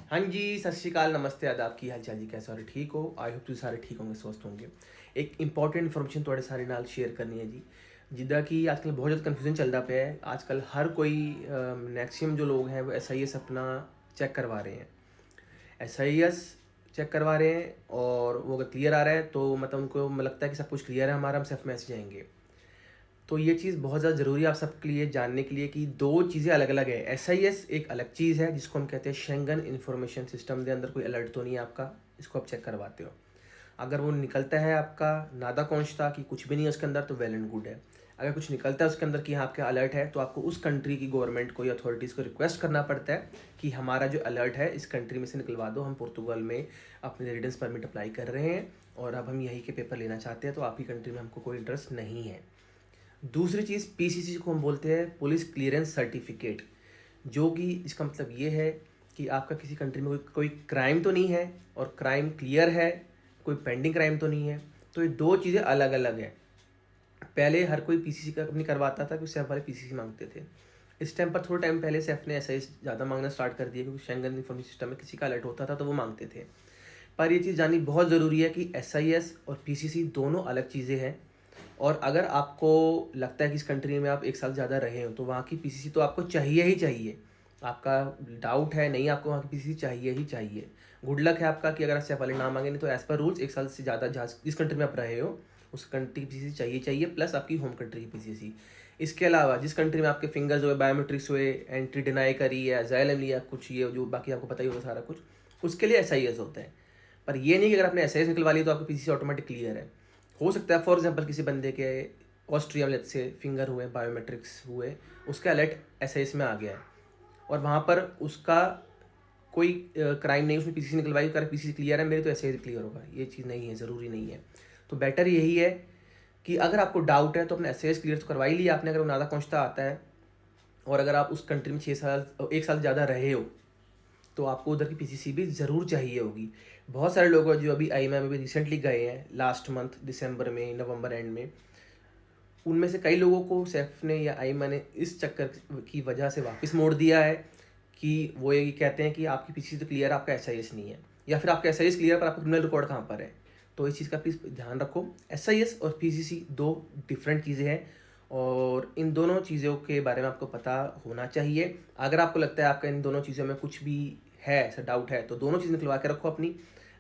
हाँ जी, सत श्री अकाल, नमस्ते, आदाब, की हाल चाल जी, कैसे हो? सारे ठीक हो? आई होप ਤੁਸੀਂ ਸਾਰੇ ठीक होंगे, स्वस्थ होंगे। एक इंपॉर्टेंट इन्फॉर्मेशन ਤੁਹਾਡੇ ਸਾਰੇ ਨਾਲ ਸ਼ੇਅਰ ਕਰਨੀ ਹੈ ਜੀ। ਜਿੱਦਾਂ कि आजकल बहुत ज़्यादा कन्फ्यूजन चलता पे है। आजकल हर कोई मैक्सिमम जो लोग हैं वो SIS अपना चेक करवा रहे हैं। SIS चेक करवा रहे हैं और वो अगर क्लियर आ रहा है तो मतलब उनको लगता है कि सब कुछ क्लियर है हमारा, हम सेफ मैसेज जाएंगे। तो ये चीज़ बहुत ज़्यादा ज़रूरी है आप सबके लिए जानने के लिए कि दो चीज़ें अलग अलग है। SIS एक अलग चीज़ है जिसको हम कहते हैं शेंगन इन्फॉर्मेशन सिस्टम के अंदर कोई अलर्ट तो नहीं है आपका, इसको आप चेक करवाते हो। अगर वो निकलता है आपका नादा कौंचता कि कुछ भी नहीं है उसके अंदर तो वेल एंड गुड है। अगर कुछ निकलता है उसके अंदर कि हाँ आपका अलर्ट है तो आपको उस कंट्री की गवर्नमेंट को या अथॉरिटीज़ को रिक्वेस्ट करना पड़ता है कि हमारा जो अलर्ट है इस कंट्री में से निकलवा दो, हम पुर्तगाल में अपने रेजिडेंस परमिट अप्लाई कर रहे हैं और अब हम यहीं के पेपर लेना चाहते हैं, तो आपकी कंट्री में हमको कोई इंटरेस्ट नहीं है। दूसरी चीज़ PCC को हम बोलते हैं पुलिस क्लियरेंस सर्टिफिकेट, जो कि इसका मतलब ये है कि आपका किसी कंट्री में कोई क्राइम तो नहीं है और क्राइम क्लियर है, कोई पेंडिंग क्राइम तो नहीं है। तो ये दो चीज़ें अलग अलग हैं। पहले हर कोई PCC का अपनी करवाता था क्योंकि सेफ वाले PCC मांगते थे। इस टाइम पर थोड़ा टाइम पहले सेफ ने SIS ज़्यादा मांगना स्टार्ट कर दिया क्योंकि शेंगन इन्फॉर्मेशन सिस्टम में किसी का अलर्ट होता था तो वो मांगते थे। पर ये चीज़ जाननी बहुत ज़रूरी है कि SIS और PCC दोनों अलग चीज़ें हैं। और अगर आपको लगता है कि इस कंट्री में आप 1 साल ज़्यादा रहे हो तो वहाँ की PCC तो आपको चाहिए ही चाहिए। आपका डाउट है नहीं, आपको वहाँ की PCC चाहिए ही चाहिए। गुड लक है आपका कि अगर आप वाले ना मांगे, नहीं तो एज़ पर रूल्स 1 साल से ज़्यादा जहाँ जिस कंट्री में आप रहे हो उस कंट्री की PCC चाहिए चाहिए, प्लस आपकी होम कंट्री की PCC। इसके अलावा जिस कंट्री में आपके फिंगर्स हुए, बायोमेट्रिक्स हुए, एंट्री डिनाई करी या अजाइलम लिया, कुछ ये जो बाकी आपको पता ही होगा सारा कुछ, उसके लिए SIS होता है। पर ये नहीं कि अगर आपने SIS निकलवा लिया तो आपकी PCC ऑटोमेटिक क्लियर है। हो सकता है फॉर एग्जांपल किसी बंदे के ऑस्ट्रिया में से फिंगर हुए, बायोमेट्रिक्स हुए, उसका अलर्ट SIS में आ गया है और वहाँ पर उसका कोई क्राइम नहीं, उसने PCC निकलवाई, कर PCC क्लियर है, मेरी तो SIS क्लियर होगा। ये चीज़ नहीं है, ज़रूरी नहीं है। तो बेटर यही है कि अगर आपको डाउट है तो अपना SIS क्लियर तो करवा ही लिया आपने, अगर वो नादा पहुँचता आता है। और अगर आप उस कंट्री में 6 साल 1 साल ज़्यादा रहे हो तो आपको उधर की PCC भी ज़रूर चाहिए होगी। बहुत सारे लोग हैं जो अभी IMA में भी रिसेंटली गए हैं, लास्ट मंथ दिसंबर में, नवंबर एंड में। उनमें से कई लोगों को सेफ ने या IMA ने इस चक्कर की वजह से वापस मोड़ दिया है कि वो ये कहते हैं कि आपकी PCC तो क्लियर है, आपका SIS नहीं है, या फिर आपका SIS क्लियर पर आपका क्रिमिनल रिकॉर्ड कहाँ पर है। तो इस चीज़ का प्लीज़ ध्यान रखो। SIS और PCC दो डिफरेंट चीज़ें हैं और इन दोनों चीज़ों के बारे में आपको पता होना चाहिए। अगर आपको लगता है आपका इन दोनों चीज़ों में कुछ भी है, ऐसा डाउट है, तो दोनों चीज़ें निकलवा के रखो अपनी।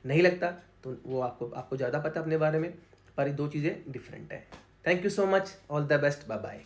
नहीं लगता तो वो आपको ज़्यादा पता अपने बारे में, पर ये दो चीज़ें डिफरेंट है। Thank you so much, all the best, bye bye.